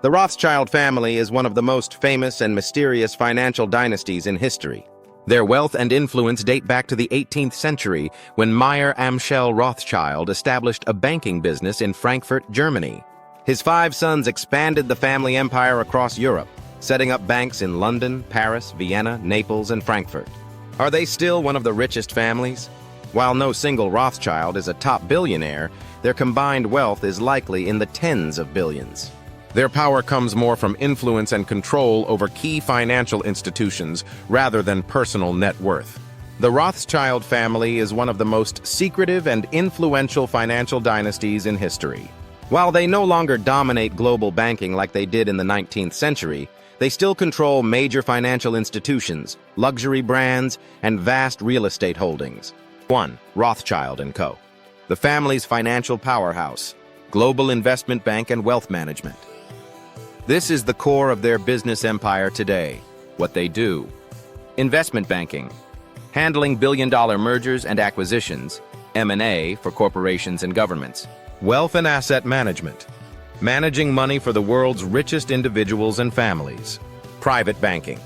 The Rothschild family is one of the most famous and mysterious financial dynasties in history. Their wealth and influence date back to the 18th century when Meyer Amschel Rothschild established a banking business in Frankfurt, Germany. His 5 sons expanded the family empire across Europe, setting up banks in London, Paris, Vienna, Naples, and Frankfurt. Are they still one of the richest families? While no single Rothschild is a top billionaire, their combined wealth is likely in the tens of billions. Their power comes more from influence and control over key financial institutions rather than personal net worth. The Rothschild family is one of the most secretive and influential financial dynasties in history. While they no longer dominate global banking like they did in the 19th century, they still control major financial institutions, luxury brands, and vast real estate holdings. 1. Rothschild & Co. The family's financial powerhouse, global investment bank and wealth management. This is the core of their business empire today. What they do: investment banking, handling billion-dollar mergers and acquisitions, M&A for corporations and governments. Wealth and asset management, managing money for the world's richest individuals and families. Private banking,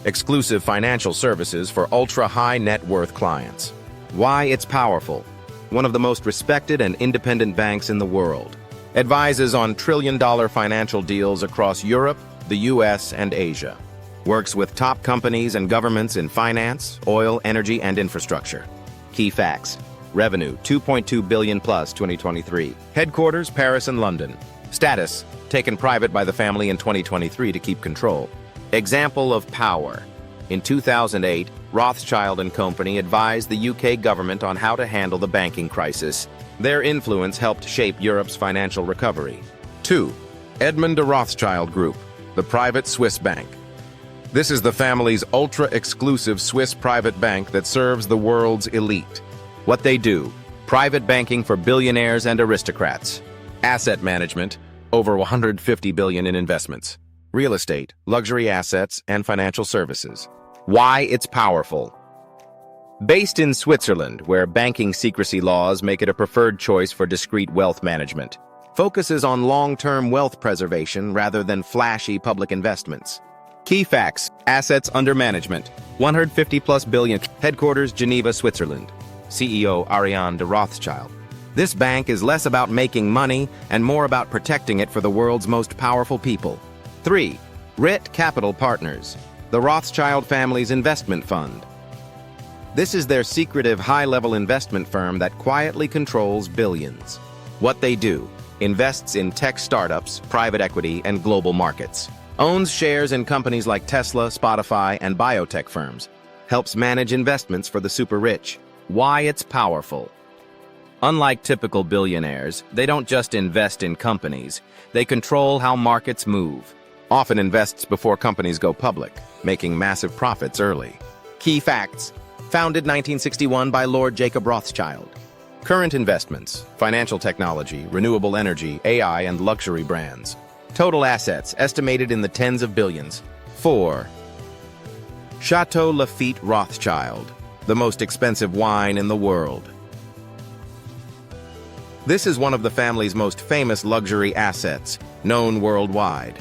exclusive financial services for ultra-high net worth clients. Why it's powerful: one of the most respected and independent banks in the world. Advises on trillion-dollar financial deals across Europe, the US, and Asia. Works with top companies and governments in finance, oil, energy, and infrastructure. Key facts: revenue, $2.2 billion plus 2023. Headquarters, Paris and London. Status, taken private by the family in 2023 to keep control. Example of power. In 2008, Rothschild & Company advised the UK government on how to handle the banking crisis. Their influence helped shape Europe's financial recovery. 2. Edmond de Rothschild Group, the private Swiss bank. This is the family's ultra-exclusive Swiss private bank that serves the world's elite. What they do: private banking for billionaires and aristocrats. Asset management, over $150 billion in investments. Real estate, luxury assets, and financial services. Why it's powerful. Based in Switzerland, where banking secrecy laws make it a preferred choice for discreet wealth management. Focuses on long-term wealth preservation rather than flashy public investments. Key facts: assets under management, 150+ billion. Headquarters, Geneva, Switzerland. CEO, Ariane de Rothschild. This bank is less about making money and more about protecting it for the world's most powerful people. 3. RIT Capital Partners, the Rothschild family's investment fund. This is their secretive high-level investment firm that quietly controls billions. What they do: invests in tech startups, private equity, and global markets. Owns shares in companies like Tesla, Spotify, and biotech firms. Helps manage investments for the super rich. Why it's powerful. Unlike typical billionaires, they don't just invest in companies. They control how markets move. Often invests before companies go public, making massive profits early. Key facts: founded 1961 by Lord Jacob Rothschild. Current investments: financial technology, renewable energy, AI, and luxury brands. Total assets estimated in the tens of billions. 4. Chateau Lafite Rothschild, the most expensive wine in the world. This is one of the family's most famous luxury assets, known worldwide.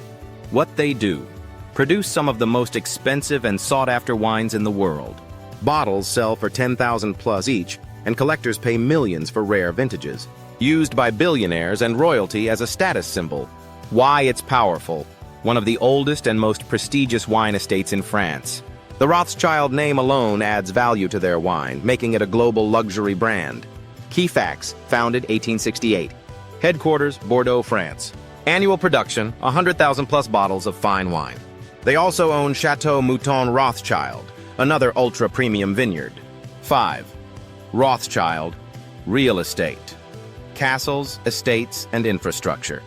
What they do: produce some of the most expensive and sought-after wines in the world. Bottles sell for $10,000 plus each, and collectors pay millions for rare vintages. Used by billionaires and royalty as a status symbol. Why it's powerful. One of the oldest and most prestigious wine estates in France. The Rothschild name alone adds value to their wine, making it a global luxury brand. Key facts: founded 1868. Headquarters, Bordeaux, France. Annual production, 100,000 plus bottles of fine wine. They also own Chateau Mouton Rothschild, another ultra-premium vineyard. 5. Rothschild, real estate. Castles, estates, and infrastructure.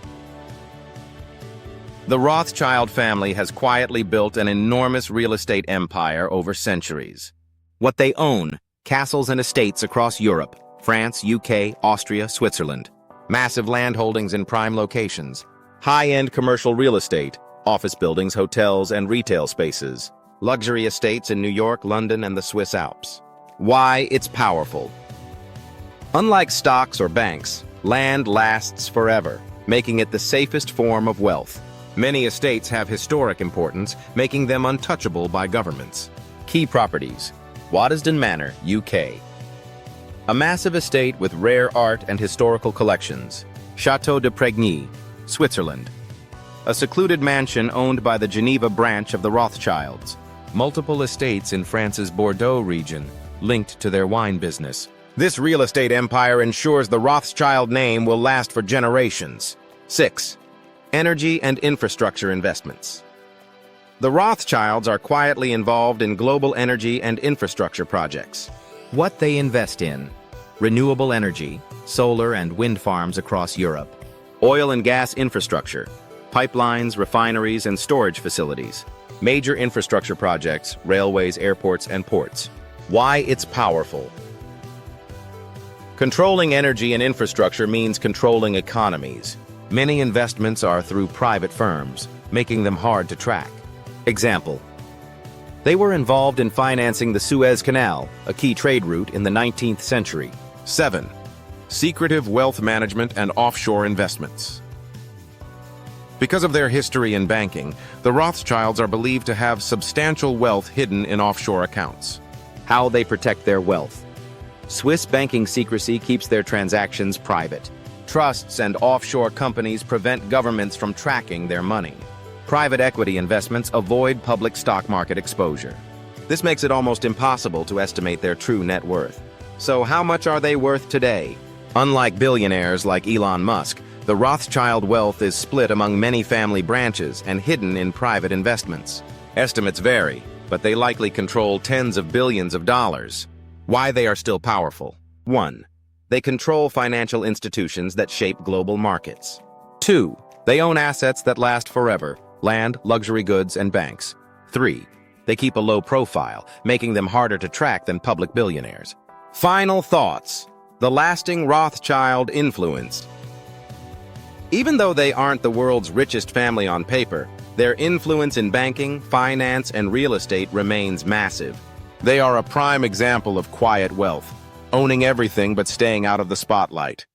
The Rothschild family has quietly built an enormous real estate empire over centuries. What they own: castles and estates across Europe, France, UK, Austria, Switzerland. Massive land holdings in prime locations. High-end commercial real estate, office buildings, hotels, and retail spaces. Luxury estates in New York, London, and the Swiss Alps. Why it's powerful. Unlike stocks or banks, land lasts forever, making it the safest form of wealth. Many estates have historic importance, making them untouchable by governments. Key properties: Waddesdon Manor, UK. A massive estate with rare art and historical collections. Château de Pregny, Switzerland. A secluded mansion owned by the Geneva branch of the Rothschilds. Multiple estates in France's Bordeaux region, linked to their wine business. This real estate empire ensures the Rothschild name will last for generations. 6. Energy and infrastructure investments. The Rothschilds are quietly involved in global energy and infrastructure projects. What they invest in: renewable energy, solar and wind farms across Europe, oil and gas infrastructure, pipelines, refineries, and storage facilities, major infrastructure projects, railways, airports, and ports. Why it's powerful. Controlling energy and infrastructure means controlling economies. Many investments are through private firms, making them hard to track. Example: they were involved in financing the Suez Canal, a key trade route in the 19th century. 7. Secretive wealth management and offshore investments. Because of their history in banking, the Rothschilds are believed to have substantial wealth hidden in offshore accounts. How they protect their wealth. Swiss banking secrecy keeps their transactions private. Trusts and offshore companies prevent governments from tracking their money. Private equity investments avoid public stock market exposure. This makes it almost impossible to estimate their true net worth. So how much are they worth today? Unlike billionaires like Elon Musk, the Rothschild wealth is split among many family branches and hidden in private investments. Estimates vary, but they likely control tens of billions of dollars. Why they are still powerful. 1. They control financial institutions that shape global markets. 2. They own assets that last forever: land, luxury goods, and banks. 3. They keep a low profile, making them harder to track than public billionaires. Final thoughts. The lasting Rothschild influence. Even though they aren't the world's richest family on paper, their influence in banking, finance, and real estate remains massive. They are a prime example of quiet wealth, owning everything but staying out of the spotlight.